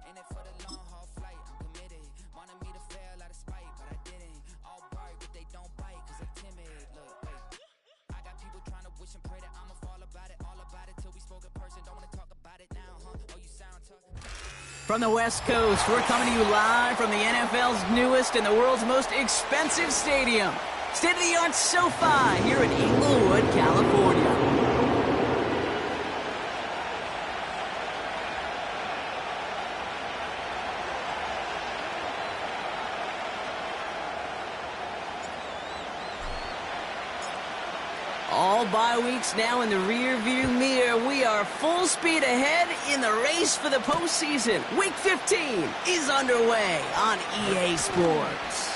In it for the long haul flight, I'm committed. Wanted me to fail out of spite, but I didn't. All bark, but they don't bite, cause they timid. Look, wait. I got people trying to wish and pray that I'ma fall about it. All about it till we spoke in person. Don't wanna talk about it now, huh? Oh, you sound tough. From the West Coast, we're coming to you live from the NFL's newest and the world's most expensive stadium. State-of-the-art SoFi here in Inglewood, California. All bye weeks now in the rear-view mirror. We are full speed ahead in the race for the postseason. Week 15 is underway on EA Sports.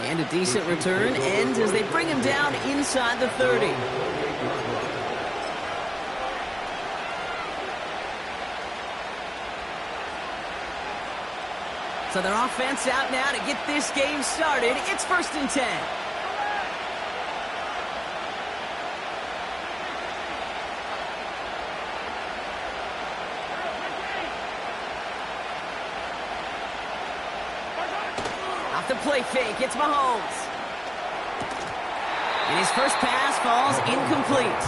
And a decent return ends as they bring him down inside the 30. So their offense out now to get this game started. It's 1st and 10. The play fake, it's Mahomes. And his first pass falls incomplete.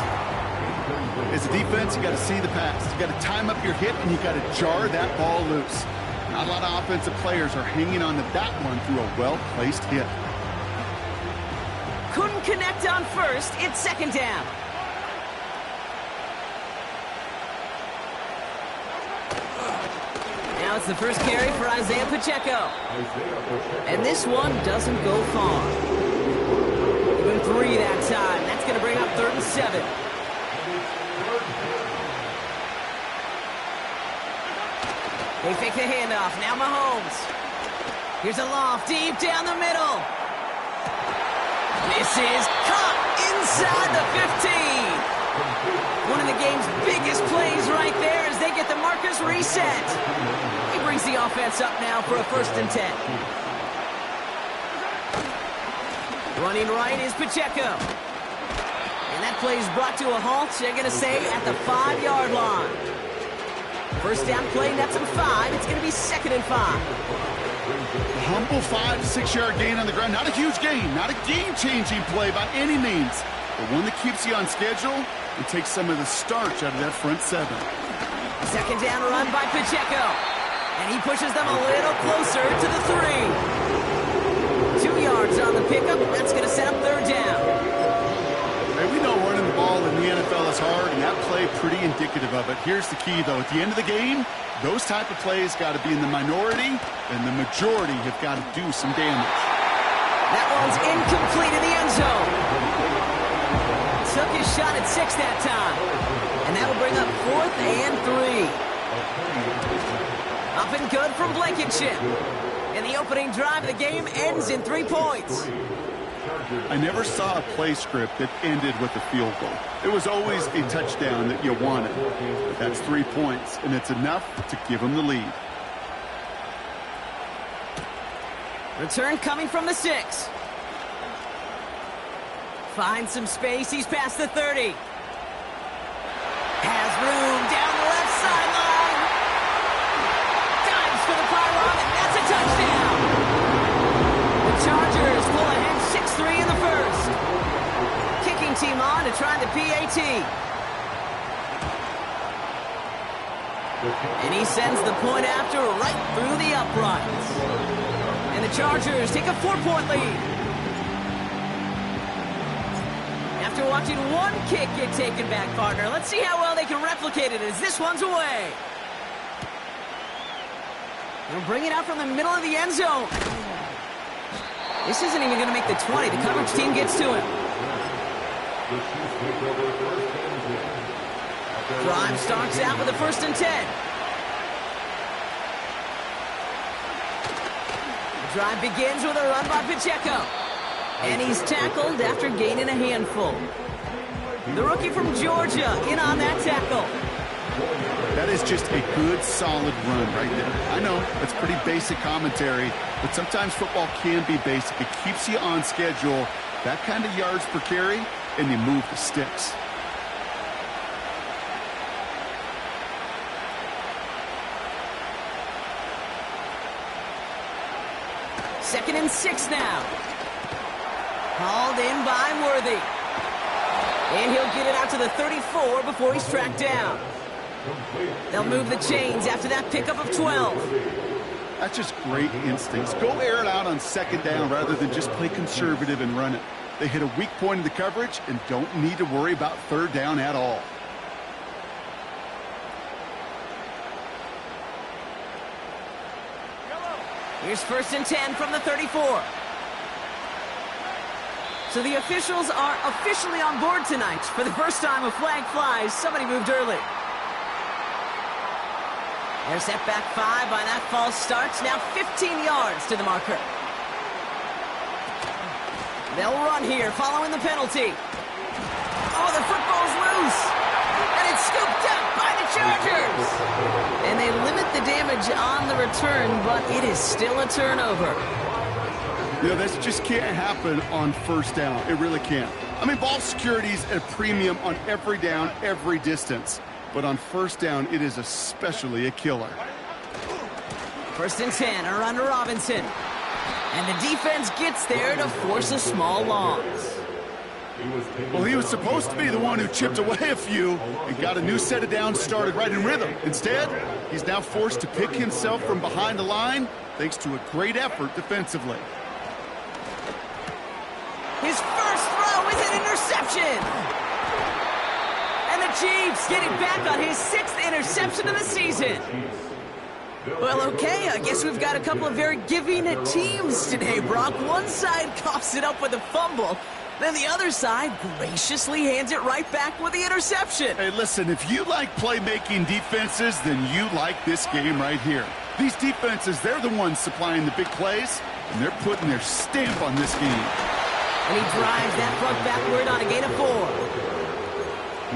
As a defense, you got to see the pass. You got to time up your hit, and you got to jar that ball loose. Not a lot of offensive players are hanging on to that one through a well-placed hit. Couldn't connect on first. It's 2nd down. Now it's the first carry for Isaiah Pacheco. And this one doesn't go far. Even 3 that time. That's going to bring up 3rd and 7. They fake the handoff. Now Mahomes. Here's a loft deep down the middle. This is caught inside the 15. One of the game's biggest plays right there as they get the markers reset. He brings the offense up now for a 1st and 10. Running right is Pacheco. And that play is brought to a halt, they're going to say, at the 5-yard line. First down play, nets him 5. It's going to be 2nd and 5. A humble 5 to 6 yard gain on the ground. Not a huge gain, not a game-changing play by any means, but one that keeps you on schedule and takes some of the starch out of that front 7. 2nd down run by Pacheco. And he pushes them a little closer to the 3. 2 yards on the pickup. That's going to set up 3rd down. Hey, we know running the ball in the NFL is hard, and that play pretty indicative of it. Here's the key, though. At the end of the game, those type of plays got to be in the minority, and the majority have got to do some damage. That one's incomplete in the end zone. Took his shot at 6 that time. And that'll bring up 4th and 3. Up and good from Blankenship. And the opening drive of the game ends in 3 points. I never saw a play script that ended with a field goal. It was always a touchdown that you wanted. But that's 3 points, and it's enough to give them the lead. Return coming from the 6. Finds some space. He's past the 30. Has room down the left sideline. Dives for the pylon, and that's a touchdown. The Chargers pull ahead 6-3 in the first. Kicking team on to try the PAT. And he sends the point after right through the uprights. And the Chargers take a 4-point lead. After watching one kick get taken back, partner, let's see how well they can replicate it as this one's away. They'll bring it out from the middle of the end zone. This isn't even going to make the 20. The coverage team gets to him. Drive starts out with a 1st and 10. The drive begins with a run by Pacheco. And he's tackled after gaining a handful. The rookie from Georgia in on that tackle. That is just a good, solid run right there. I know, that's pretty basic commentary, but sometimes football can be basic. It keeps you on schedule, that kind of yards per carry, and you move the sticks. 6 now. Hauled in by Worthy. And he'll get it out to the 34 before he's tracked down. They'll move the chains after that pickup of 12. That's just great instincts. Go air it out on 2nd down rather than just play conservative and run it. They hit a weak point in the coverage and don't need to worry about 3rd down at all. Here's 1st and 10 from the 34. So the officials are officially on board tonight. For the first time, a flag flies. Somebody moved early. They're set back 5 by that false start. Now 15 yards to the marker. They'll run here following the penalty. Oh, the football's loose. And it's scooped up by the Chargers. And they limit the damage on the return, but it is still a turnover. You know, this just can't happen on 1st down. It really can't. I mean, ball security's at a premium on every down, every distance. But on 1st down, it is especially a killer. 1st and 10, a run to Robinson. And the defense gets there to force a small loss. Well, he was supposed to be the one who chipped away a few and got a new set of downs started right in rhythm. Instead, he's now forced to pick himself from behind the line thanks to a great effort defensively. His first throw is an interception. And the Chiefs get it back on his 6th interception of the season. Well, okay, I guess we've got a couple of very giving teams today, Brock. One side coughs it up with a fumble. Then the other side graciously hands it right back with the interception. Hey, listen, if you like playmaking defenses, then you like this game right here. These defenses, they're the ones supplying the big plays, and they're putting their stamp on this game. And he drives that front backward on a gain of 4.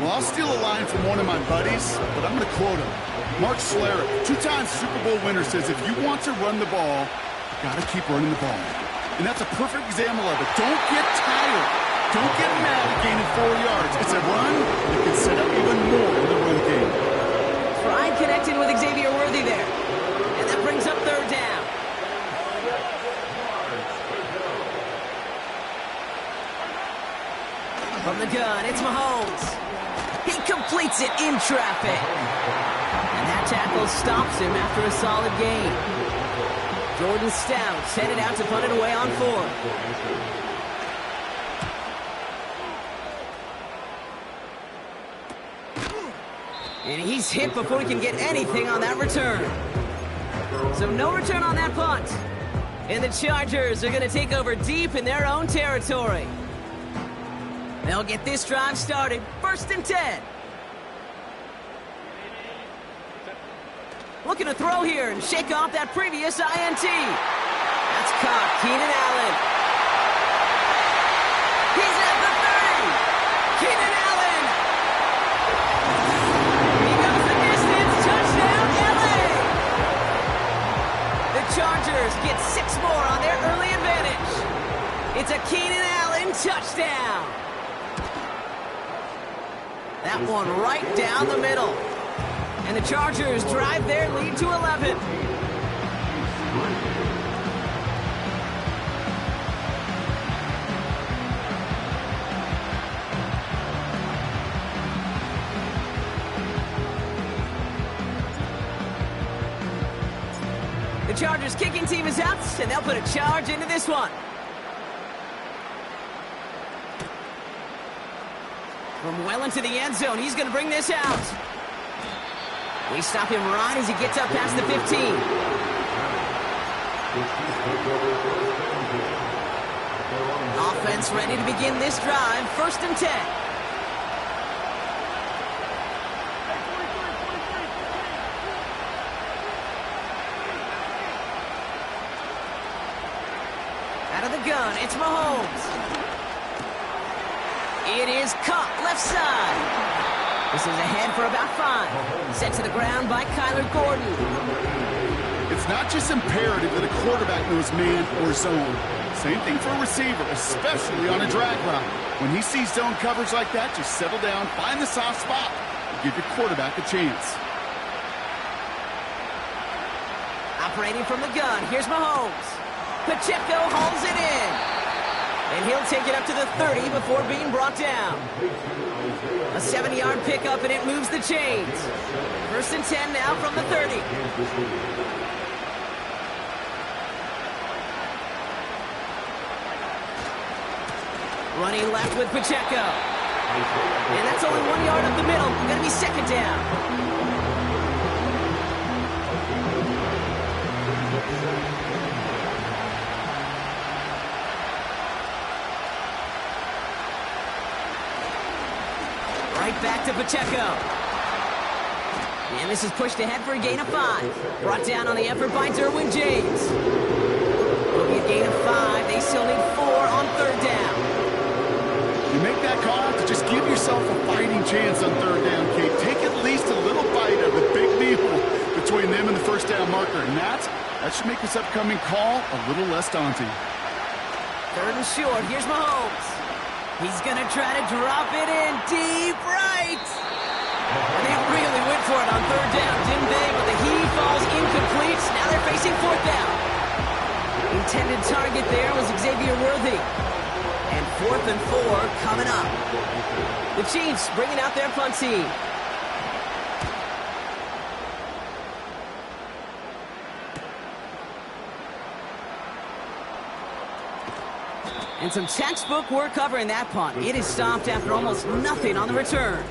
Well, I'll steal a line from one of my buddies, but I'm going to quote him. Mark Schlereth, 2-time Super Bowl winner, says if you want to run the ball, you got to keep running the ball. And that's a perfect example of it. Don't get tired. Don't get mad at gaining 4 yards. It's a run that can set up even more in the run game. Pride connecting with Xavier Worthy there. And that brings up 3rd down. From the gun, it's Mahomes. He completes it in traffic. And that tackle stops him after a solid gain. Jordan Stout's headed out to punt it away on 4th. And he's hit before he can get anything on that return. So no return on that punt. And the Chargers are going to take over deep in their own territory. They'll get this drive started. 1st and 10. Looking to throw here and shake off that previous INT. That's caught. Keenan Allen. He's at the 30. Keenan Allen. He goes the distance. Touchdown, LA. The Chargers get 6 more on their early advantage. It's a Keenan Allen touchdown. That one right down the middle. And the Chargers drive their lead to 11. The Chargers kicking team is out, and they'll put a charge into this one. From well into the end zone, he's going to bring this out. We stop him right as he gets up past the 15. Offense ready to begin this drive. 1st and 10. Out of the gun, it's Mahomes. It is caught left side. This is ahead for about 5. Sent to the ground by Kyler Gordon. It's not just imperative that a quarterback knows man or zone. Same thing for a receiver, especially on a drag route. When he sees zone coverage like that, just settle down, find the soft spot, and give your quarterback a chance. Operating from the gun, here's Mahomes. Pacheco hauls it in. And he'll take it up to the 30 before being brought down. A 7-yard pickup, and it moves the chains. 1st and 10 now from the 30. Running left with Pacheco. And that's only 1 yard up the middle. Going to be 2nd down. Right back to Pacheco. And this is pushed ahead for a gain of 5. Brought down on the effort by Derwin James. It'll be a gain of 5. They still need 4 on 3rd down. You make that call out to just give yourself a fighting chance on 3rd down, Kate. Take at least a little bite of the big meal between them and the 1st down marker. And that should make this upcoming call a little less daunting. 3rd and short. Here's Mahomes. He's going to try to drop it in deep right. They really went for it on 3rd down, didn't they? But the heave falls incomplete. Now they're facing 4th down. Intended target there was Xavier Worthy. And 4th and 4 coming up. The Chiefs bringing out their punt team. And some textbook work covering that punt. It is stopped after almost nothing on the return.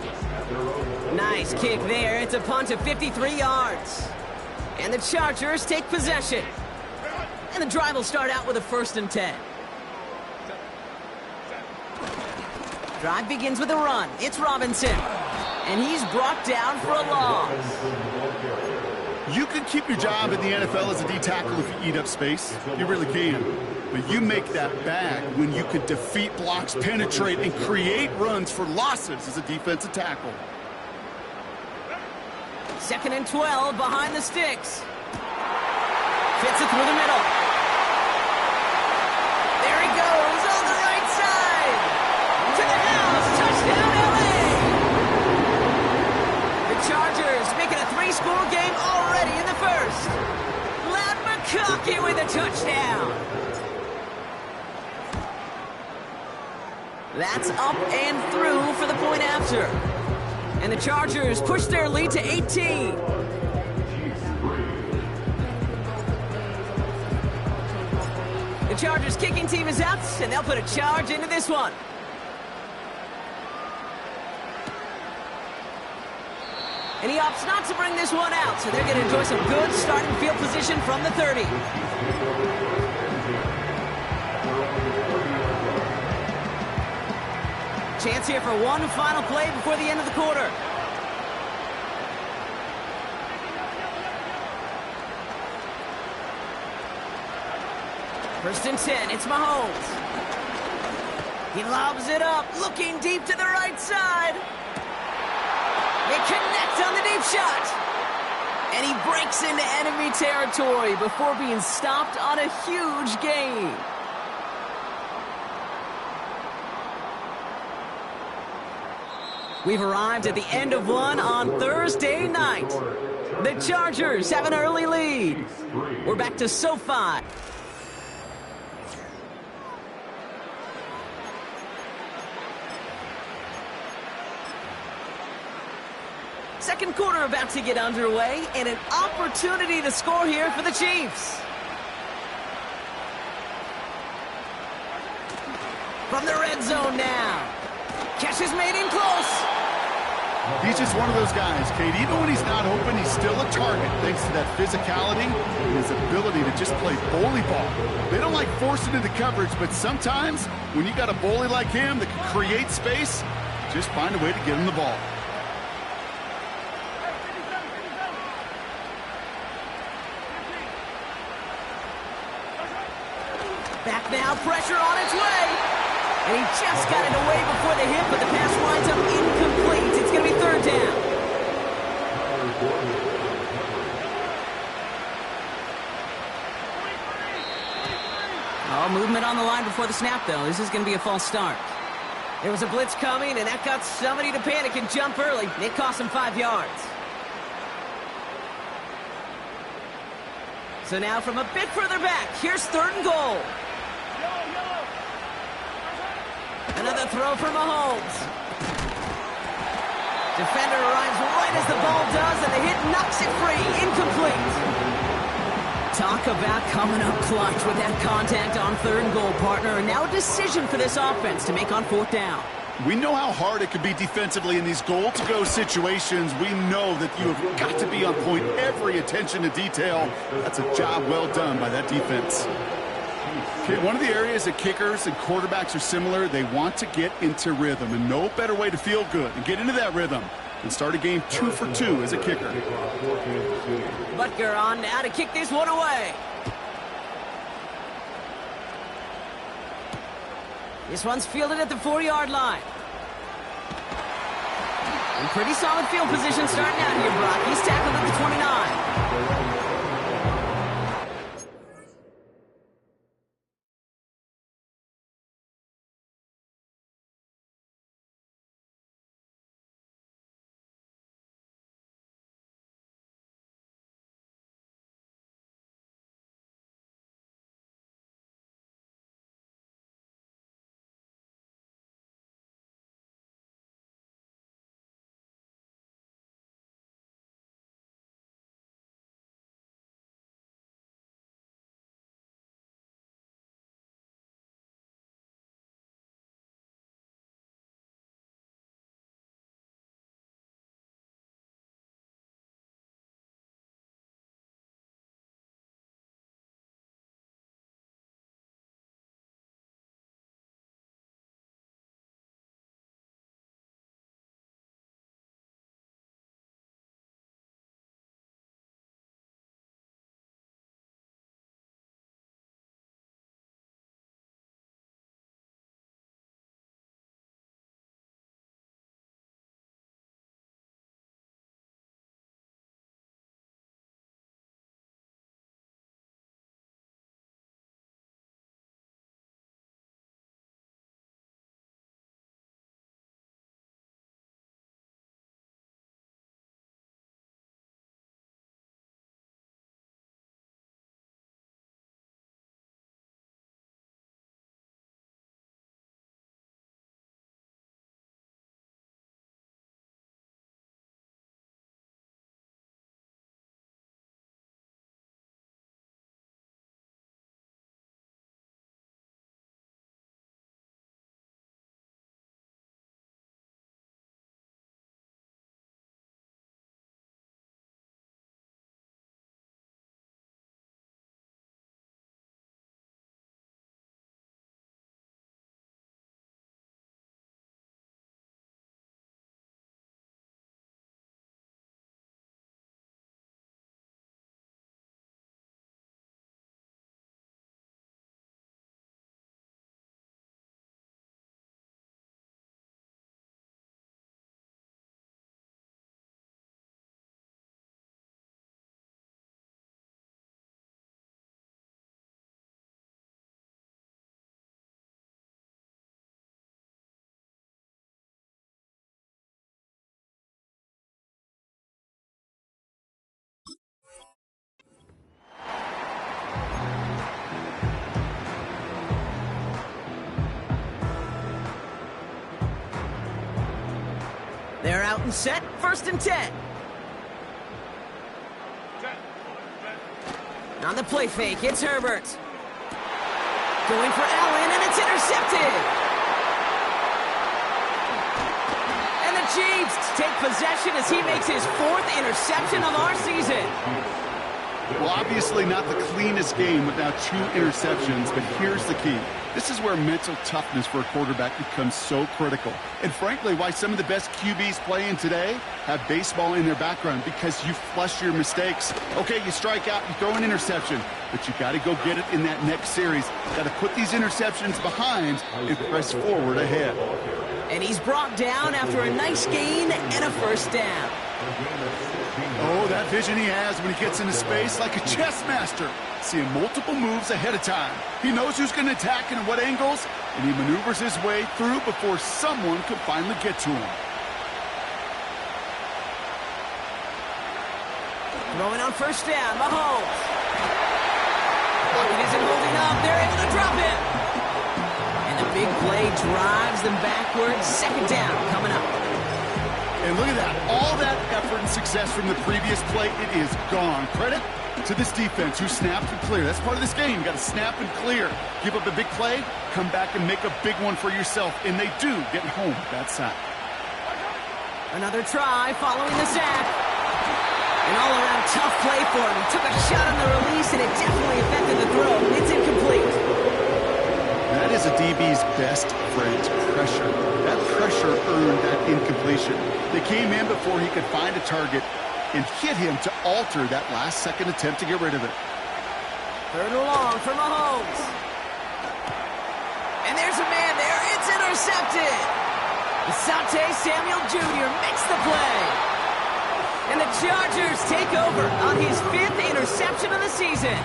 Nice kick there. It's a punt of 53 yards. And the Chargers take possession. And the drive will start out with a 1st and 10. Drive begins with a run. It's Robinson. And he's brought down for a loss. You can keep your job in the NFL as a D tackle if you eat up space. You really can. But you make that bag when you can defeat blocks, penetrate, and create runs for losses as a defensive tackle. 2nd and 12 behind the sticks. Fits it through the middle. There he goes on the right side. To the house. Touchdown, LA. The Chargers making a 3-score game already in the 1st. Ladd McConkey with a touchdown. That's up and through for the point after. And the Chargers push their lead to 18. The Chargers kicking team is out, and they'll put a charge into this one. And he opts not to bring this one out, so they're going to enjoy some good starting field position from the 30. Chance here for one final play before the end of the quarter. First and 10, it's Mahomes. He lobs it up, looking deep to the right side. They connect on the deep shot. And he breaks into enemy territory before being stopped on a huge gain. We've arrived at the end of one on Thursday night. The Chargers have an early lead. We're back to SoFi. Second quarter about to get underway, and an opportunity to score here for the Chiefs. From the red zone now. Catch is made in close. He's just one of those guys, Kate. Even when he's not open, he's still a target thanks to that physicality and his ability to just play bully ball. They don't like forcing into coverage, but sometimes when you got a bully like him that can create space, just find a way to get him the ball. Back now, pressure on its way. And he just got it away before the hit, but the pass winds up incomplete. It's going to be 3rd down. Oh, movement on the line before the snap, though. This is going to be a false start. There was a blitz coming, and that got somebody to panic and jump early. It cost him 5 yards. So now from a bit further back, here's 3rd and goal. Another throw for Mahomes. Defender arrives right as the ball does, and the hit knocks it free. Incomplete. Talk about coming up clutch with that contact on 3rd and goal, partner. And now a decision for this offense to make on 4th down. We know how hard it can be defensively in these goal-to-go situations. We know that you have got to be on point, every attention to detail. That's a job well done by that defense. Okay, one of the areas that kickers and quarterbacks are similar, they want to get into rhythm, and no better way to feel good and get into that rhythm than start a game 2 for 2 as a kicker. Butker on now to kick this one away. This one's fielded at the 4-yard line. In pretty solid field position starting out here, Brock. He's tackled at the 29. They're out and set, 1st and 10. On the play fake, it's Herbert. Going for Allen, and it's intercepted. And the Chiefs take possession as he makes his 4th interception of our season. Well, obviously not the cleanest game with now 2 interceptions, but here's the key. This is where mental toughness for a quarterback becomes so critical. And frankly, why some of the best QBs playing today have baseball in their background, because you flush your mistakes. Okay, you strike out, you throw an interception, but you got to go get it in that next series. Got to put these interceptions behind and press forward ahead. And he's brought down after a nice gain and a 1st down. Oh, that vision he has when he gets into space, like a chess master, seeing multiple moves ahead of time. He knows who's going to attack and what angles, and he maneuvers his way through before someone can finally get to him. Throwing on 1st down, Mahomes. Pocket isn't holding up. They're able to drop it. And the big play drives them backwards. Second down coming up. And look at that. All that effort and success from the previous play, it is gone. Credit to this defense who snapped and cleared. That's part of this game. You got to snap and clear. Give up a big play, come back and make a big one for yourself. And they do get home that sack. Another try following the sack. An all-around tough play for him. He took a shot on the release, and it definitely affected the throw. It's incomplete. That is a DB's best friend, pressure. That pressure earned that incompletion. They came in before he could find a target and hit him to alter that last-second attempt to get rid of it. Third and long for Mahomes. And there's a man there. It's intercepted. Asante Samuel Jr. makes the play. And the Chargers take over on his 5th interception of the season.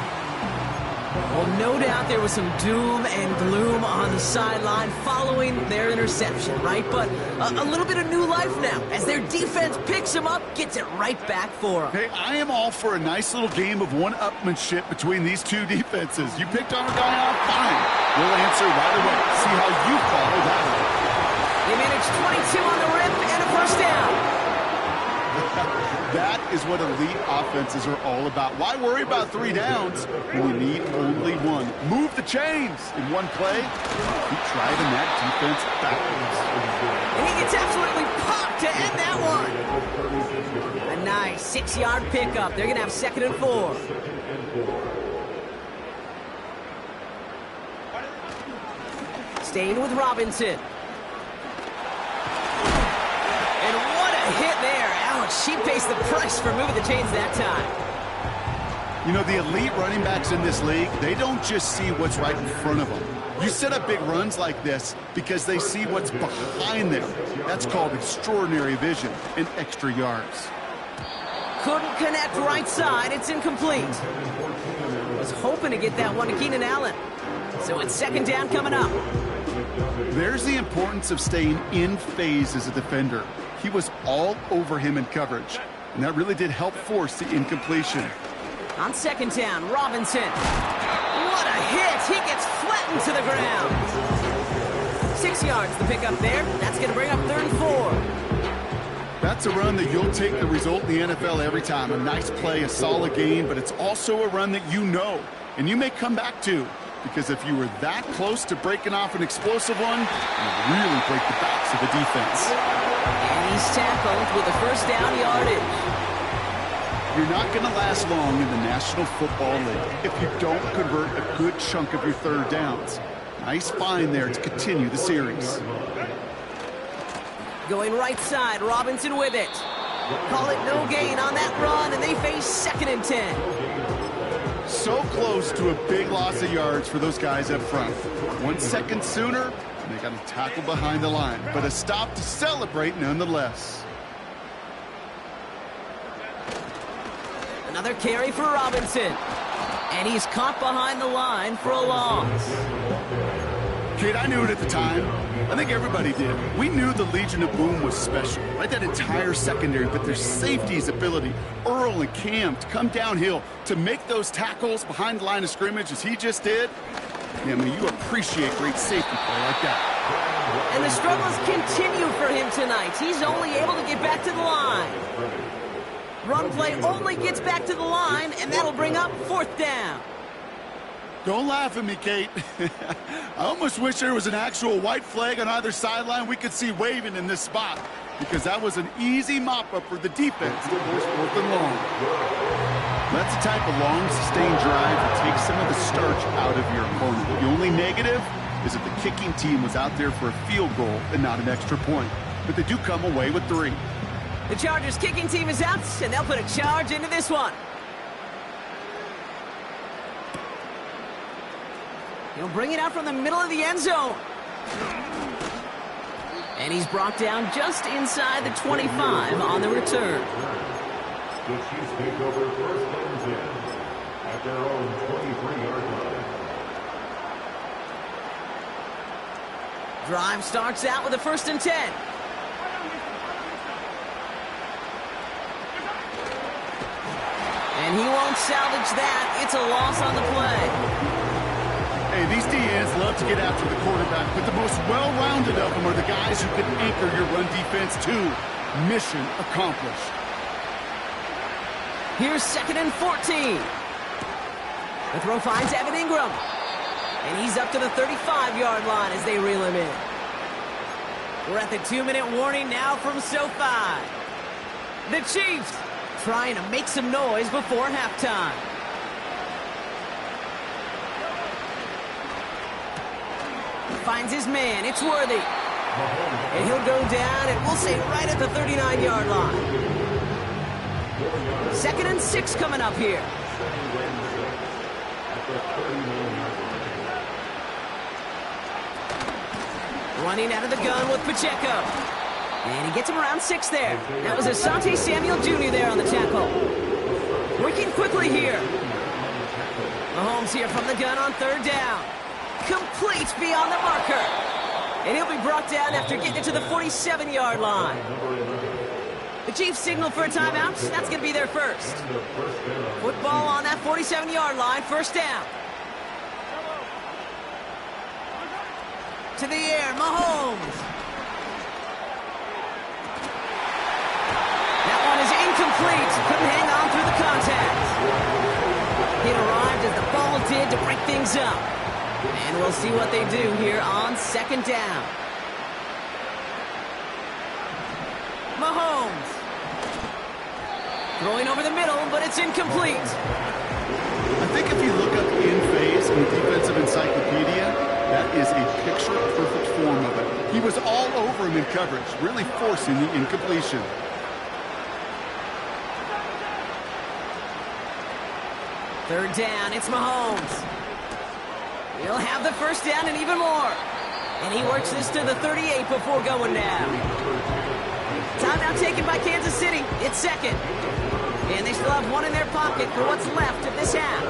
Well, no doubt there was some doom and gloom on the sideline following their interception, right? But a little bit of new life now as their defense picks him up, gets it right back for him. Hey, I am all for a nice little game of one-upmanship between these two defenses. You picked on a guy off, fine. We'll answer right away. See how you follow that up. They managed 22 on the rip and a first down. That is what elite offenses are all about. Why worry about 3 downs when you need only one? Move the chains in one play. Keep driving that defense backwards. And he gets absolutely popped to end that one. A nice 6-yard pickup. They're going to have 2nd and 4. Staying with Robinson. And what a hit there. Ouch, she pays the price for moving the chains that time. You know, the elite running backs in this league, they don't just see what's right in front of them. You set up big runs like this because they see what's behind them. That's called extraordinary vision and extra yards. Couldn't connect right side. It's incomplete. Was hoping to get that one to Keenan Allen. So it's 2nd down coming up. There's the importance of staying in phase as a defender. He was all over him in coverage, and that really did help force the incompletion. On 2nd down, Robinson. What a hit! He gets flattened to the ground. 6 yards the pickup there. That's going to bring up 3rd and 4. That's a run that you'll take the result in the NFL every time. A nice play, a solid game, but it's also a run that you know, and you may come back to. Because if you were that close to breaking off an explosive one, you'd really break the backs of the defense. And he's tackled with a first down yardage. You're not going to last long in the National Football League if you don't convert a good chunk of your 3rd downs. Nice find there to continue the series. Going right side, Robinson with it. Call it no gain on that run, and they face 2nd and 10. So close to a big loss of yards for those guys up front. 1 second sooner, and they got a tackle behind the line. But a stop to celebrate nonetheless. Another carry for Robinson. And he's caught behind the line for a loss. Kate, I knew it at the time. I think everybody did. We knew the Legion of Boom was special, right? That entire secondary, but their safety's ability, Earl and Cam, to come downhill, to make those tackles behind the line of scrimmage as he just did. Yeah, I mean, you appreciate great safety play like that. And the struggles continue for him tonight. He's only able to get back to the line. Run play only gets back to the line, and that'll bring up 4th down. Don't laugh at me, Kate. I almost wish there was an actual white flag on either sideline we could see waving in this spot, because that was an easy mop-up for the defense to force 4th and long. That's the type of long, sustained drive that takes some of the starch out of your opponent. The only negative is that the kicking team was out there for a field goal and not an extra point. But they do come away with 3. The Chargers kicking team is out, and they'll put a charge into this one. He'll bring it out from the middle of the end zone. And he's brought down just inside the 25 on the return. The Chiefs take over 1st and 10 at their own 23-yard line. Drive starts out with a 1st and 10. And he won't salvage that. It's a loss on the play. Hey, these DNs love to get after the quarterback, but the most well-rounded of them are the guys who can anchor your run defense too. Mission accomplished. Here's 2nd and 14. The throw finds Evan Ingram. And he's up to the 35-yard line as they reel him in. We're at the 2-minute warning now from SoFi. The Chiefs trying to make some noise before halftime. Finds his man. It's Worthy. And he'll go down, and we'll say right at the 39-yard line. 2nd and 6 coming up here. Running out of the gun with Pacheco. And he gets him around 6 there. That was Asante Samuel Jr. there on the tackle. Working quickly here. Mahomes here from the gun on 3rd down. Complete beyond the marker. And he'll be brought down after getting it to the 47-yard line. The Chiefs signal for a timeout. That's going to be their first. Football on that 47-yard line. 1st down. To the air, Mahomes. That one is incomplete. Couldn't hang on through the contact. It arrived as the ball did to break things up. And we'll see what they do here on 2nd down. Mahomes. Throwing over the middle, but it's incomplete. I think if you look up in phase in the defensive encyclopedia, that is a picture-perfect form of it. He was all over him in coverage, really forcing the incompletion. Third down, it's Mahomes. He'll have the 1st down and even more. And he works this to the 38 before going down. Timeout taken by Kansas City. It's 2nd. And they still have one in their pocket for what's left of this half.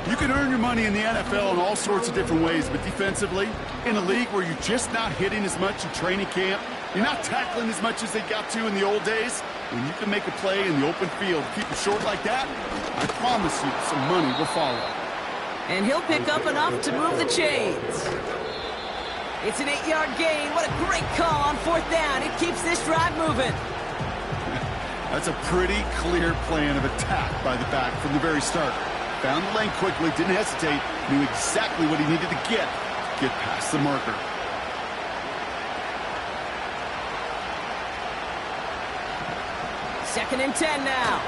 You can earn your money in the NFL in all sorts of different ways, but defensively, in a league where you're just not hitting as much in training camp, you're not tackling as much as they got to in the old days, when you can make a play in the open field, keep it short like that, I promise you some money will follow. And he'll pick up enough to move the chains. It's an 8-yard gain. What a great call on 4th down. It keeps this drive moving. That's a pretty clear plan of attack by the back from the very start. Found the lane quickly, didn't hesitate, knew exactly what he needed to get past the marker. Second and 10 now.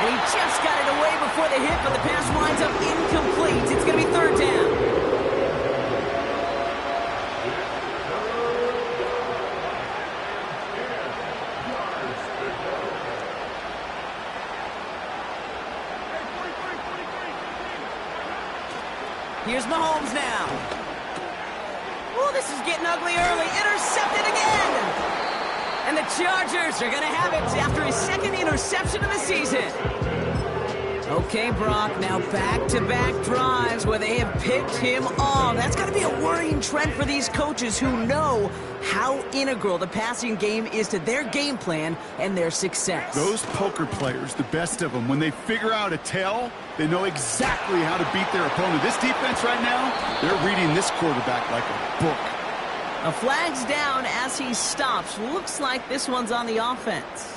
And he just got it away before the hit, but the pass winds up incomplete. It's going to be 3rd down. Here's Mahomes now. Oh, this is getting ugly early. Intercepted again. And the Chargers are going to have it after his 2nd interception of the season. Okay, Brock, now back-to-back drives where they have picked him off. That's got to be a worrying trend for these coaches who know how integral the passing game is to their game plan and their success. Those poker players, the best of them, when they figure out a tell, they know exactly how to beat their opponent. This defense right now, they're reading this quarterback like a book. A flag's down as he stops. Looks like this one's on the offense.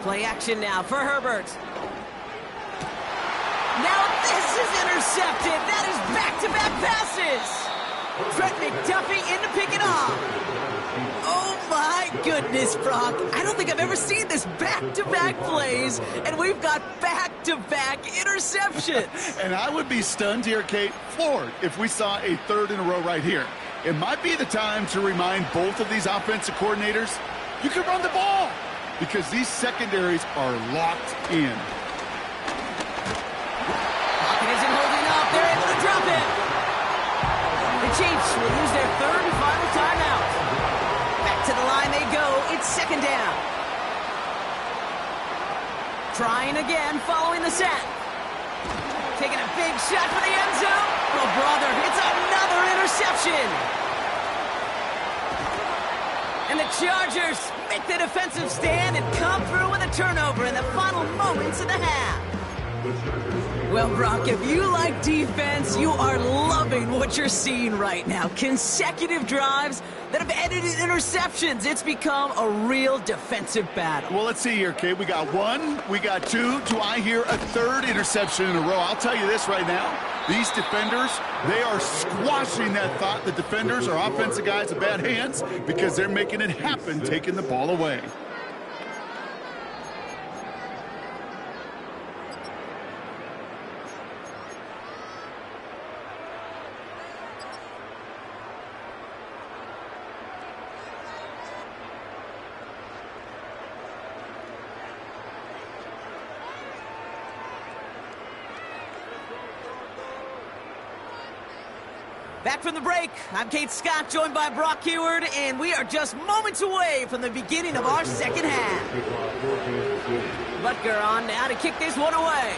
Play action now for Herbert. Now this is intercepted. That is back-to-back passes. Trent McDuffie in to pick it off. Oh my goodness, Brock. I don't think I've ever seen this back-to-back plays, and we've got back-to-back interceptions. And I would be stunned here, Kate, floored, if we saw a 3rd in a row right here. It might be the time to remind both of these offensive coordinators, you can run the ball, because these secondaries are locked in. Pocket isn't holding up. They're able to drop it. The Chiefs will use their 3rd and final timeout. Back to the line they go. It's 2nd down. Trying again following the set. Taking a big shot for the end zone. Oh, brother, it's another interception. And the Chargers make the defensive stand and come through with a turnover in the final moments of the half. Well, Brock, if you like defense, you are loving what you're seeing right now. Consecutive drives that have ended in interceptions. It's become a real defensive battle. Well, let's see here, Kate. We got one, we got two. Do I hear a third interception in a row? I'll tell you this right now. These defenders, they are squashing that thought. The defenders are offensive guys with bad hands because they're making it happen, taking the ball away. Back from the break, I'm Kate Scott, joined by Brock Heward, and we are just moments away from the beginning of our second half. Butker on now to kick this one away.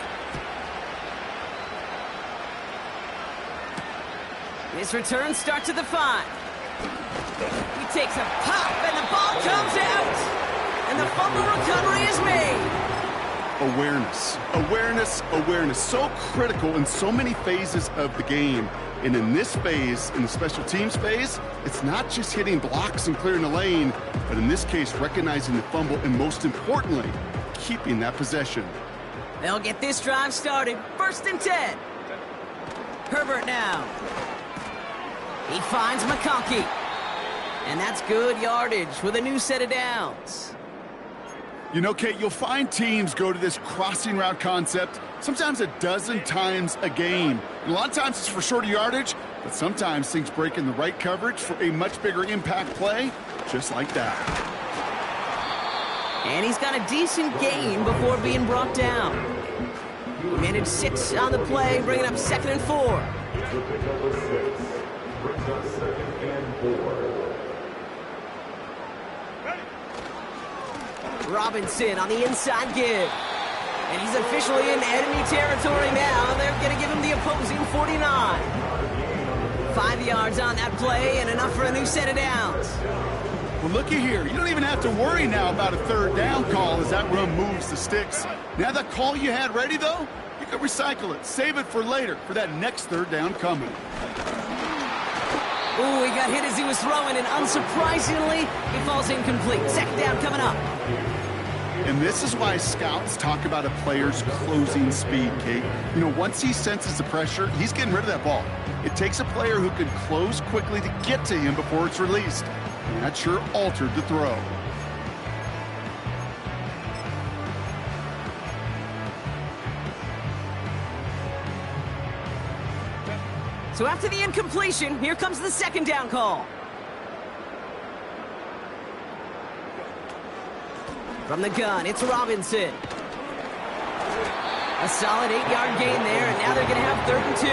This return starts at the 5. He takes a pop, and the ball comes out, and the fumble recovery is made. Awareness, awareness, awareness. So critical in so many phases of the game. And in this phase, in the special teams phase, it's not just hitting blocks and clearing the lane, but in this case, recognizing the fumble and most importantly, keeping that possession. They'll get this drive started. 1st and 10. Herbert now. He finds McConkey. And that's good yardage with a new set of downs. You know, Kate, you'll find teams go to this crossing route concept sometimes a dozen times a game. And a lot of times it's for shorter yardage, but sometimes things break in the right coverage for a much bigger impact play, just like that. And he's got a decent gain before being brought down. He managed 6 on the play, bringing up 2nd and 4. The pickup of 6 brings up 2nd and 4. Robinson on the inside give. And he's officially in enemy territory now. They're going to give him the opposing 49. 5 yards on that play and enough for a new set of downs. Well, looky here. You don't even have to worry now about a 3rd down call as that run moves the sticks. Now that call you had ready, though, you can recycle it. Save it for later for that next 3rd down coming. Ooh, he got hit as he was throwing, and unsurprisingly, he falls incomplete. 2nd down coming up. And this is why scouts talk about a player's closing speed, Kate. You know, once he senses the pressure, he's getting rid of that ball. It takes a player who can close quickly to get to him before it's released. And that sure altered the throw. So after the incompletion, here comes the 2nd down call. From the gun, it's Robinson. A solid 8-yard gain there, and now they're going to have 3rd and 2.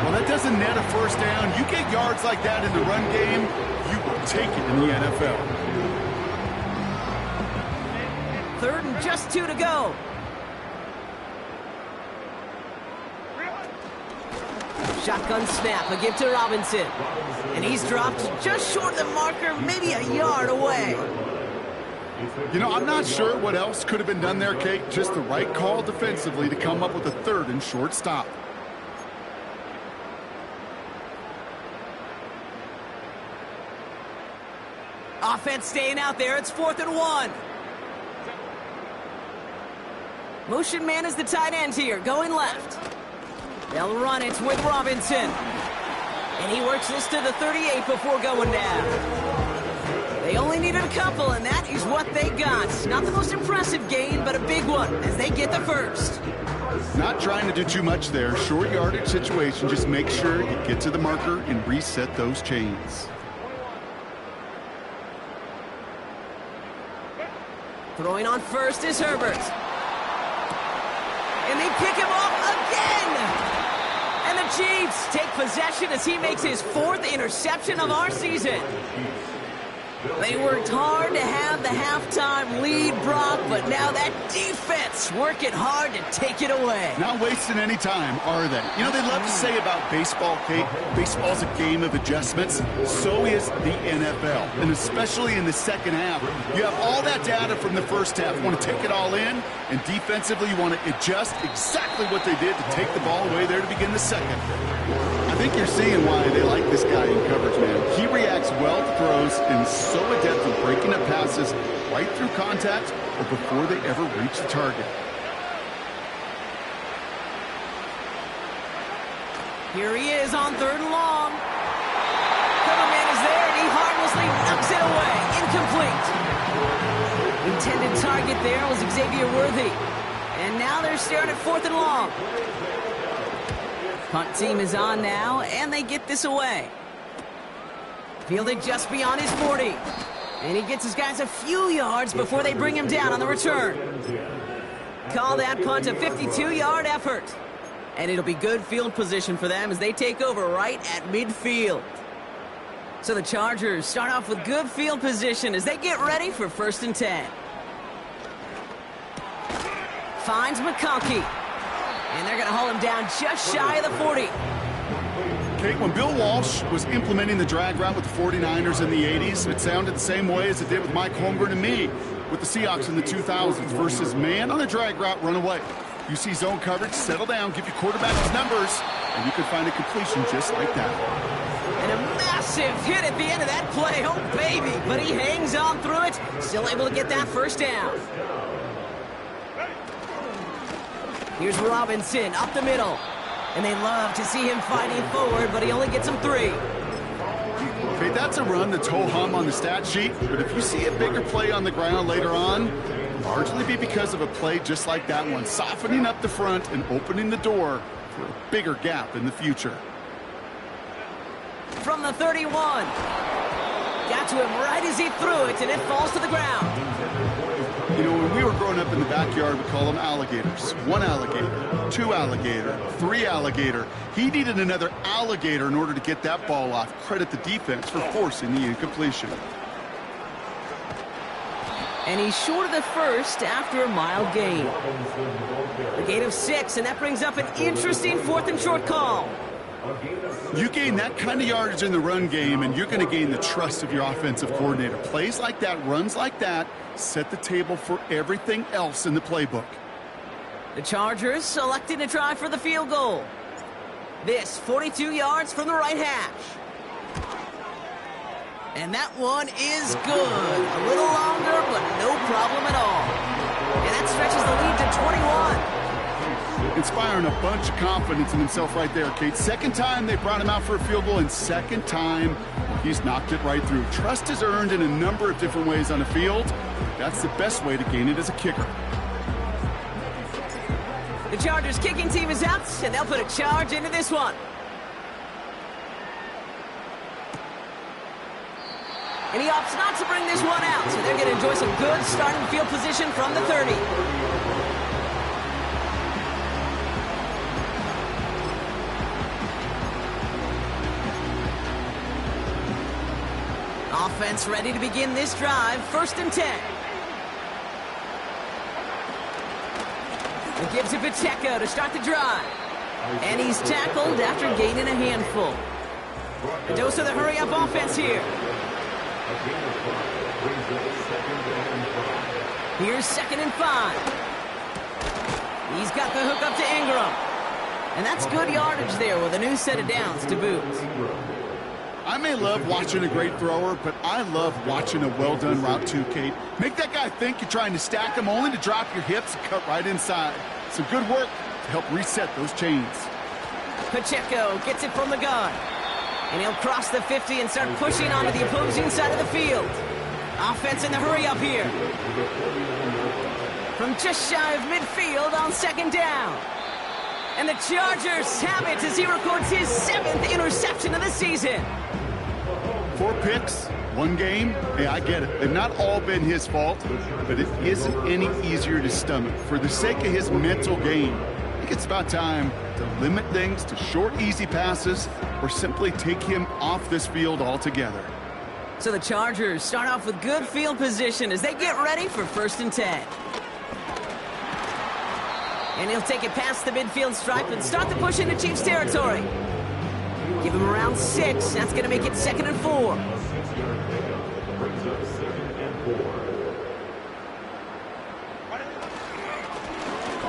Well, that doesn't net a 1st down. You get yards like that in the run game, you will take it in the NFL. 3rd and just 2 to go. Shotgun snap, a give to Robinson. And he's dropped just short of the marker, maybe a yard away. You know, I'm not sure what else could have been done there, Kate. Just the right call defensively to come up with a 3rd and short stop. Offense staying out there. It's 4th and 1. Motion man is the tight end here, going left. They'll run it with Robinson. And he works this to the 38 before going down. They only needed a couple, and that is what they got. Not the most impressive gain, but a big one as they get the 1st. Not trying to do too much there. Short yardage situation. Just make sure you get to the marker and reset those chains. Throwing on 1st is Herbert. And they pick him off again. And the Chiefs take possession as he makes his 4th interception of our season. They worked hard to have the halftime lead, Brock, but now that defense working hard to take it away. Not wasting any time, are they? You know, they love to say about baseball, Kate, baseball's a game of adjustments. So is the NFL, and especially in the second half. You have all that data from the first half. You want to take it all in, and defensively you want to adjust exactly what they did to take the ball away there to begin the second. I think you're seeing why they like this guy in coverage, man. He reacts well to throws and so adept at breaking up passes right through contact or before they ever reach the target. Here he is on 3rd and long. Cover man is there, and he harmlessly knocks it away. Incomplete. Intended target there was Xavier Worthy. And now they're staring at 4th and long. Punt team is on now, and they get this away. Fielded just beyond his 40. And he gets his guys a few yards before they bring him down on the return. Call that punt a 52-yard effort. And it'll be good field position for them as they take over right at midfield. So the Chargers start off with good field position as they get ready for 1st and 10. Finds McConkey. And they're going to haul him down just shy of the 40. Kate, when Bill Walsh was implementing the drag route with the 49ers in the 80s, it sounded the same way as it did with Mike Holmgren and me with the Seahawks in the 2000s versus man on a drag route, run away. You see zone coverage, settle down, give your quarterback his numbers, and you can find a completion just like that. And a massive hit at the end of that play. Oh, baby. But he hangs on through it, still able to get that 1st down. Here's Robinson up the middle. And they love to see him fighting forward, but he only gets him 3. Okay, that's a run that's ho-hum on the stat sheet, but if you see a bigger play on the ground later on, largely be because of a play just like that one, softening up the front and opening the door for a bigger gap in the future. From the 31. Got to him right as he threw it, and it falls to the ground. You know, when we were growing up in the backyard, we call them alligators. 1 alligator, 2 alligator, 3 alligator. He needed another alligator in order to get that ball off. Credit the defense for forcing the incompletion. And he's short of the 1st after a mild gain. A gain of 6, and that brings up an interesting 4th and short call. You gain that kind of yardage in the run game, and you're going to gain the trust of your offensive coordinator. Plays like that, runs like that, set the table for everything else in the playbook. The Chargers selecting to try for the field goal. This 42 yards from the right hash. And that one is good. A little longer, but no problem at all. And that stretches the lead to 21. Inspiring a bunch of confidence in himself right there, Kate. 2nd time they brought him out for a field goal, and 2nd time he's knocked it right through. Trust is earned in a number of different ways on the field. That's the best way to gain it as a kicker. The Chargers kicking team is out, and they'll put a charge into this one. And he opts not to bring this one out, so they're going to enjoy some good starting field position from the 30. Offense ready to begin this drive. 1st and 10. He gives it Pacheco to start the drive. And he's tackled after gaining a handful. A dose of the hurry-up offense here. Here's 2nd and 5. He's got the hook up to Ingram. And that's good yardage there with a new set of downs to boot. I may love watching a great thrower, but I love watching a well-done route too, Kate. Make that guy think you're trying to stack him only to drop your hips and cut right inside. Some good work to help reset those chains. Pacheco gets it from the gun. And he'll cross the 50 and start pushing onto the opposing side of the field. Offense in the hurry up here. From just shy of midfield on 2nd down. And the Chargers have it as he records his 7th interception of the season. 4 picks, 1 game. Hey, I get it. They've not all been his fault, but it isn't any easier to stomach. For the sake of his mental game, I think it's about time to limit things to short, easy passes or simply take him off this field altogether. So the Chargers start off with good field position as they get ready for 1st and 10. And he'll take it past the midfield stripe and start the push into Chiefs territory. Give him around 6. That's going to make it 2nd and 4.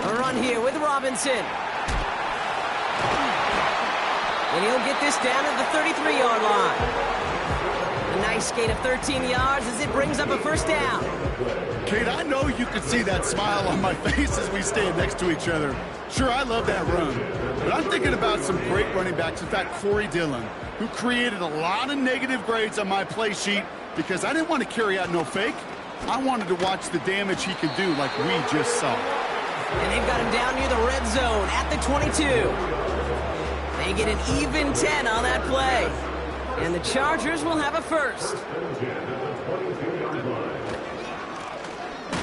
A run here with Robinson. And he'll get this down at the 33-yard line. A nice gain of 13 yards as it brings up a 1st down. Kate, I know you can see that smile on my face as we stand next to each other. Sure, I love that run. But I'm thinking about some great running backs. In fact, Corey Dillon, who created a lot of negative grades on my play sheet because I didn't want to carry out no fake. I wanted to watch the damage he could do like we just saw. And they've got him down near the red zone at the 22. They get an even 10 on that play. And the Chargers will have a 1st.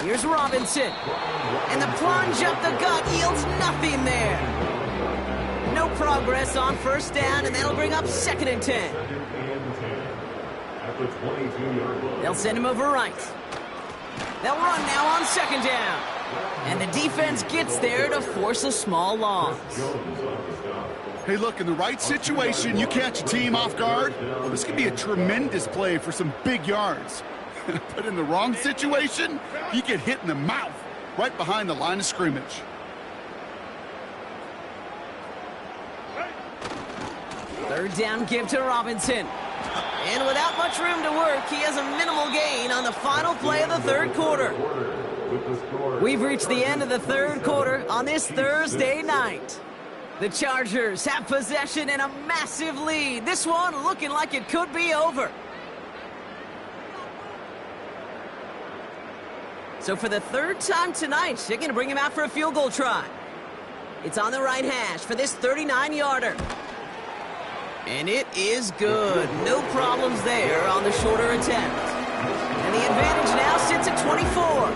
Here's Robinson. And the plunge up the gut yields nothing there. No progress on 1st down, and that'll bring up 2nd and 10. They'll send him over right. They'll run now on 2nd down. And the defense gets there to force a small loss. Hey, look, in the right situation, you catch a team off guard. Well, this could be a tremendous play for some big yards. But in the wrong situation, you get hit in the mouth right behind the line of scrimmage. Third down give to Robinson. And without much room to work, he has a minimal gain on the final play of the 3rd quarter. We've reached the end of the 3rd quarter on this Thursday night. The Chargers have possession and a massive lead. This one looking like it could be over. So for the 3rd time tonight, they're going to bring him out for a field goal try. It's on the right hash for this 39-yarder. And it is good. No problems there on the shorter attempt. And the advantage now sits at 24.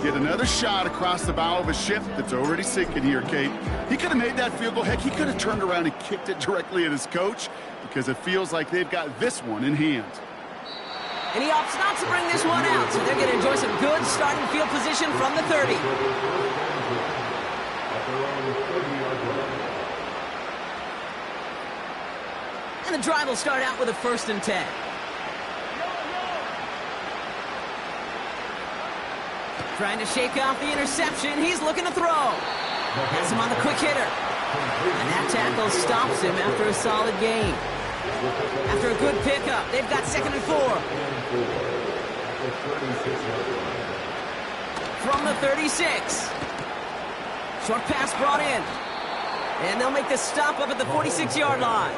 Get another shot across the bow of a ship that's already sinking here, Kate. He could have made that field goal. Heck, he could have turned around and kicked it directly at his coach because it feels like they've got this one in hand. And he opts not to bring this one out, so they're going to enjoy some good starting field position from the 30. And the drive will start out with a 1st and 10. Trying to shake off the interception. He's looking to throw. Has him on the quick hitter. And that tackle stops him after a solid gain. After a good pickup, they've got 2nd and 4. From the 36. Short pass brought in. And they'll make the stop up at the 46-yard line.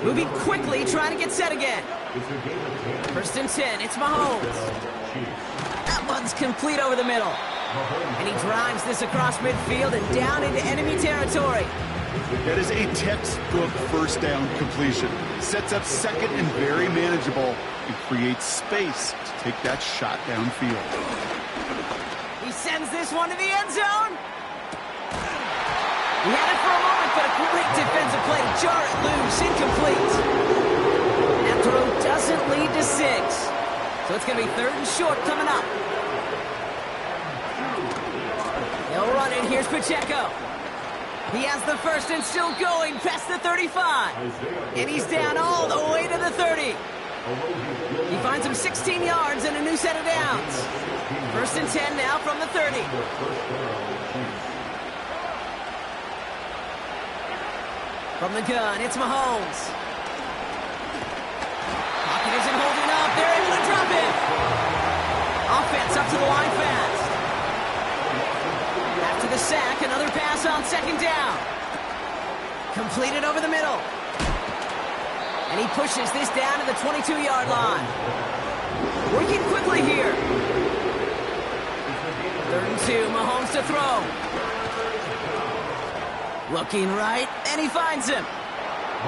Moving quickly, trying to get set again. 1st and 10, it's Mahomes. That one's complete over the middle. And he drives this across midfield and down into enemy territory. That is a textbook 1st down completion. Sets up 2nd and very manageable and creates space to take that shot downfield. He sends this one to the end zone. He had it for a moment, but a great defensive play to jar it loose, incomplete. That throw doesn't lead to 6. So it's going to be 3rd and short coming up. They'll run it. Here's Pacheco. He has the 1st and still going past the 35. And he's down all the way to the 30. He finds him 16 yards and a new set of downs. 1st and 10 now from the 30. From the gun, it's Mahomes. Pocket isn't holding up. They're able to drop it. Offense up to the line fast. After the sack, another pass on 2nd down. Completed over the middle. And he pushes this down to the 22-yard line. Working quickly here. 3rd and 2, Mahomes to throw. Looking right, and he finds him.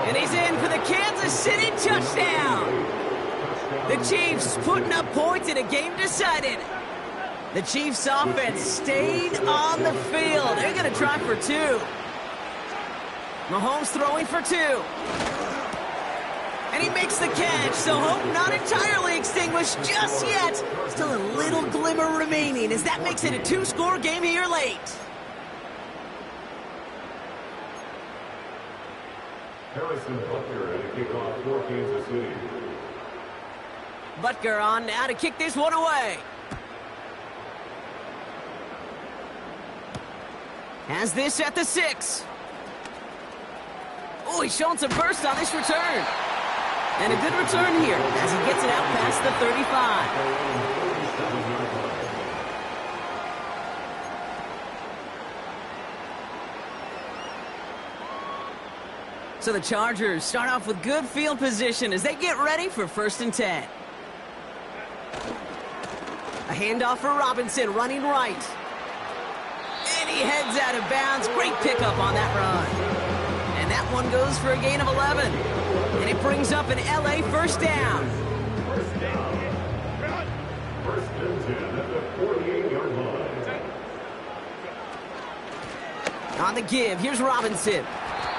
And he's in for the Kansas City touchdown. The Chiefs putting up points in a game decided. The Chiefs offense stayed on the field. They're going to try for 2. Mahomes throwing for 2. And And he makes the catch, so hope not entirely extinguished just yet. Still a little glimmer remaining as that makes it a 2-score game here late. Harrison Butker at a kickoff for Kansas City. Butker on now to kick this one away. Has this at the 6. Oh, he's showing some burst on this return. And a good return here as he gets it out past the 35. So the Chargers start off with good field position as they get ready for 1st and 10. A handoff for Robinson running right. And he heads out of bounds. Great pickup on that run. And that one goes for a gain of 11. And it brings up an LA first down. First down. First and 10 at the 48-yard line. On the give, here's Robinson.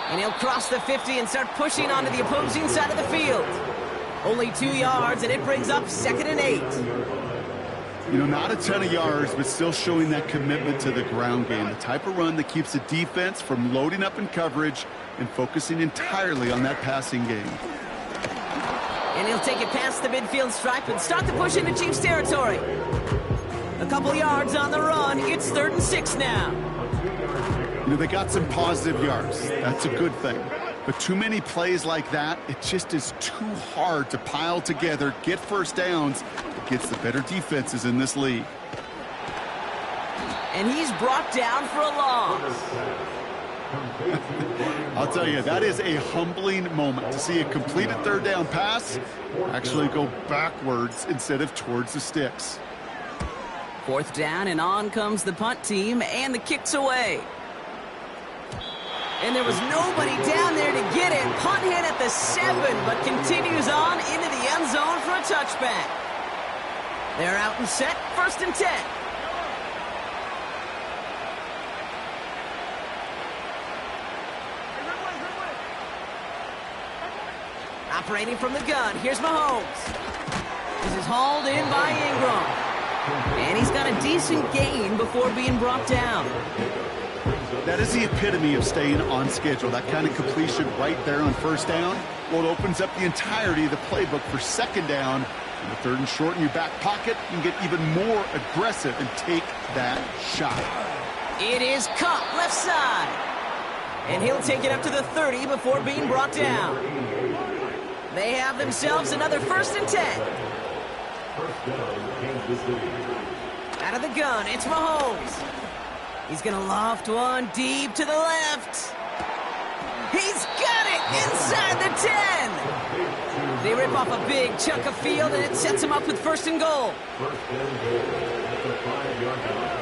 And he'll cross the 50 and start pushing onto the opposing side of the field. Only 2 yards, and it brings up 2nd and 8. You know, not a ton of yards, but still showing that commitment to the ground game. The type of run that keeps the defense from loading up in coverage and focusing entirely on that passing game. And he'll take it past the midfield stripe and start the push into Chiefs territory. A couple yards on the run. It's 3rd and 6 now. You know, they got some positive yards. That's a good thing. But too many plays like that, it just is too hard to pile together, get first downs against the better defenses in this league. And he's brought down for a loss. I'll tell you, that is a humbling moment to see a completed 3rd down pass actually go backwards instead of towards the sticks. 4th down, and on comes the punt team, and the kick's away. And there was nobody down there to get it. Punt hit at the 7, but continues on into the end zone for a touchback. They're out and set, 1st and 10. Operating from the gun, here's Mahomes. This is hauled in by Ingram. And he's got a decent gain before being brought down. That is the epitome of staying on schedule. That kind of completion right there on 1st down. Well, it opens up the entirety of the playbook for 2nd down. In the 3rd and short in your back pocket, you can get even more aggressive and take that shot. It is caught left side. And he'll take it up to the 30 before being brought down. They have themselves another 1st and 10. First down, Kansas City. Out of the gun, it's Mahomes. He's going to loft one deep to the left. He's got it inside the 10. They rip off a big chunk of field, and it sets him up with 1st and goal. First and goal at the 5-yard line.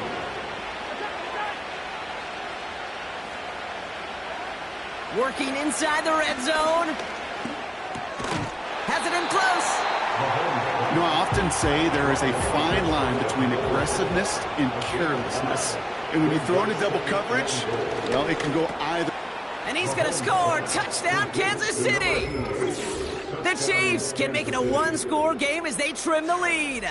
Working inside the red zone. Has it in close. You know, I often say there is a fine line between aggressiveness and carelessness. And when you throw into double coverage, well, it can go either. And he's going to score. Touchdown, Kansas City. The Chiefs can make it a 1-score game as they trim the lead.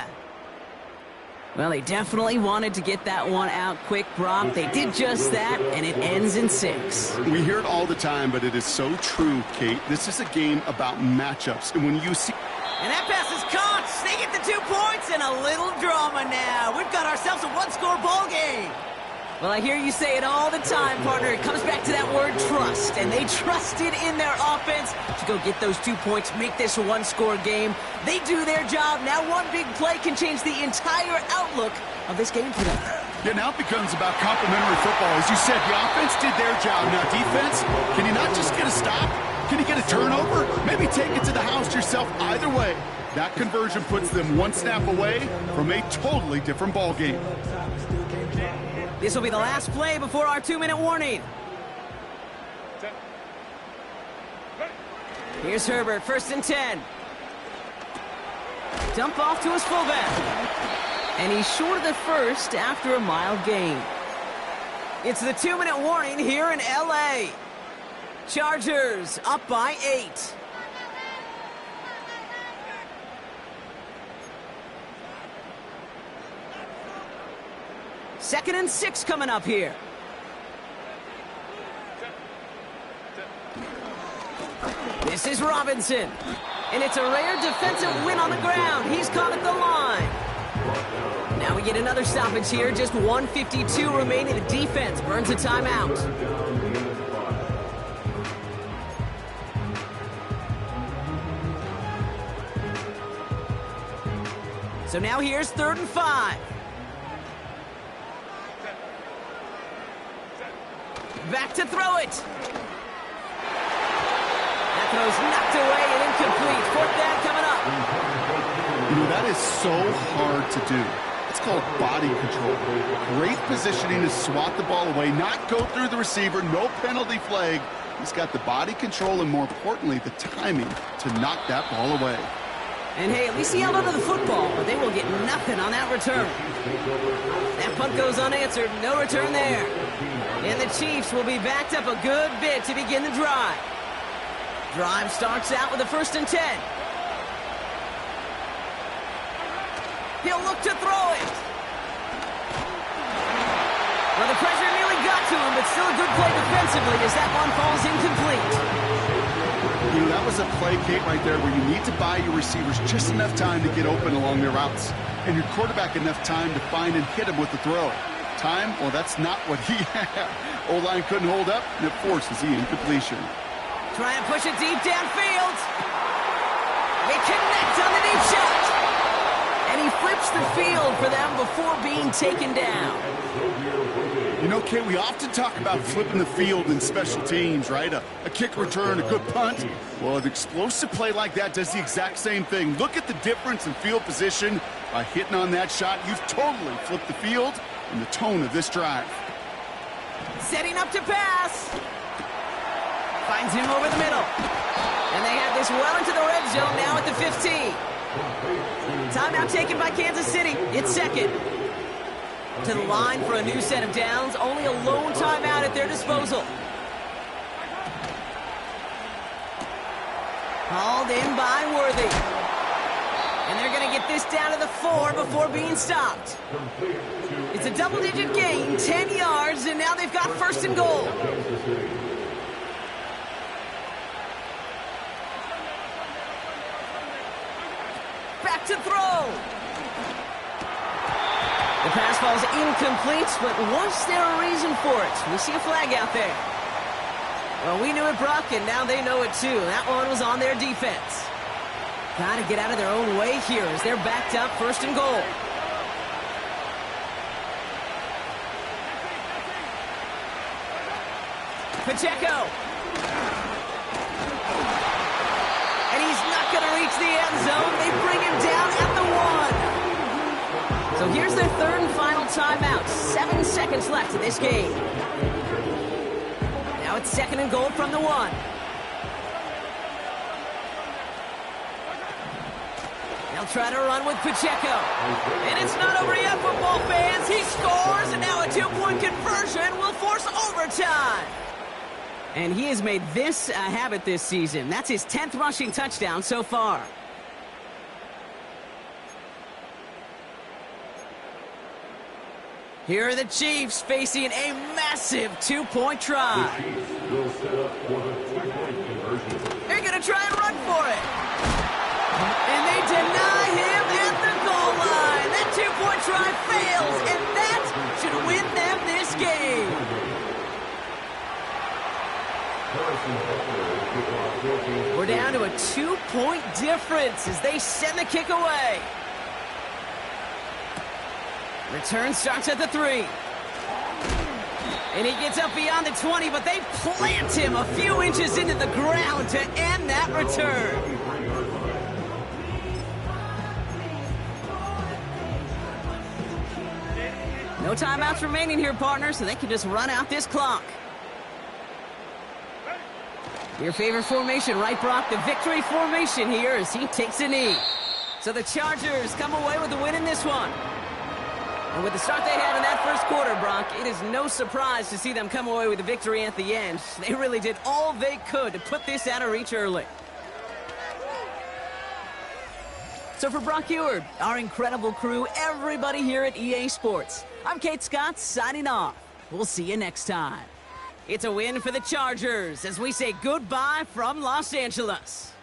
Well, they definitely wanted to get that one out quick, Brock. They did just that, and it ends in 6. We hear it all the time, but it is so true, Kate. This is a game about matchups. And when you see... And that pass is caught. They get the 2 points and a little drama now. We've got ourselves a 1-score ball game. Well, I hear you say it all the time, partner. It comes back to that word trust, and they trusted in their offense to go get those 2 points, make this a 1-score game. They do their job. Now one big play can change the entire outlook of this game for them. Yeah, now it becomes about complementary football. As you said, the offense did their job. Now defense, can you not just get a stop? Can you get a turnover? Maybe take it to the house yourself. Either way, that conversion puts them 1 snap away from a totally different ball game. This will be the last play before our 2-minute warning. Here's Herbert, 1st and 10. Dump off to his fullback. And he's short of the 1st after a mild gain. It's the 2-minute warning here in LA. Chargers up by 8. 2nd and 6 coming up here. This is Robinson. And it's a rare defensive win on the ground. He's caught at the line. Now we get another stoppage here. Just 1:52 remaining. The defense burns a timeout. So now here's 3rd and 5. Back to throw it. That throw's knocked away and incomplete. 4th down coming up. You know, that is so hard to do. It's called body control. Great positioning to swat the ball away, not go through the receiver, no penalty flag. He's got the body control and, more importantly, the timing to knock that ball away. And hey, at least he held onto the football, but they will get nothing on that return. That punt goes unanswered. No return there. And the Chiefs will be backed up a good bit to begin the drive. Drive starts out with a 1st and 10. He'll look to throw it. Well, the pressure nearly got to him, but still a good play defensively as that one falls incomplete. You know, that was a play, Kate, right there where you need to buy your receivers just enough time to get open along their routes, and your quarterback enough time to find and hit him with the throw. Time? Well, that's not what he had. O-line couldn't hold up, and it forces the incompletion. Trying to push it deep downfield. They connect on the deep shot. And he flips the field for them before being taken down. You know, Kate, we often talk about flipping the field in special teams, right? A kick return, a good punt. Well, an explosive play like that does the exact same thing. Look at the difference in field position. By hitting on that shot, you've totally flipped the field and the tone of this drive. Setting up to pass. Finds him over the middle. And they have this well into the red zone now at the 15. Timeout taken by Kansas City. It's 2nd. To the line for a new set of downs. Only a lone timeout at their disposal. Hauled in by Worthy. And they're going to get this down to the 4 before being stopped. It's a double-digit gain, 10 yards, and now they've got 1st and goal. Back to throw. The pass falls incomplete, but was there a reason for it? We see a flag out there. Well, we knew it, Brock, and now they know it too. That one was on their defense. Got to get out of their own way here as they're backed up 1st and goal. Pacheco. And he's not going to reach the end zone. They bring him down at the 1. So here's their 3rd and final timeout. 7 seconds left in this game. Now it's 2nd and goal from the 1. They'll try to run with Pacheco. And it's not over yet, football fans. He scores, and now a 2-point conversion will force overtime. And he has made this a habit this season. That's his 10th rushing touchdown so far. Here are the Chiefs facing a massive 2-point try. They're going to try and run for it. And they deny him at the goal line. That 2-point try fails, and that should win them this game. We're down to a 2-point difference as they send the kick away. Return starts at the 3. And he gets up beyond the 20, but they plant him a few inches into the ground to end that return. No timeouts remaining here, partner, so they can just run out this clock. Your favorite formation, right, Brock? The victory formation here as he takes a knee. So the Chargers come away with the win in this one. And with the start they had in that first quarter, Brock, it is no surprise to see them come away with a victory at the end. They really did all they could to put this out of reach early. So for Brock Eward, our incredible crew, everybody here at EA Sports, I'm Kate Scott signing off. We'll see you next time. It's a win for the Chargers as we say goodbye from Los Angeles.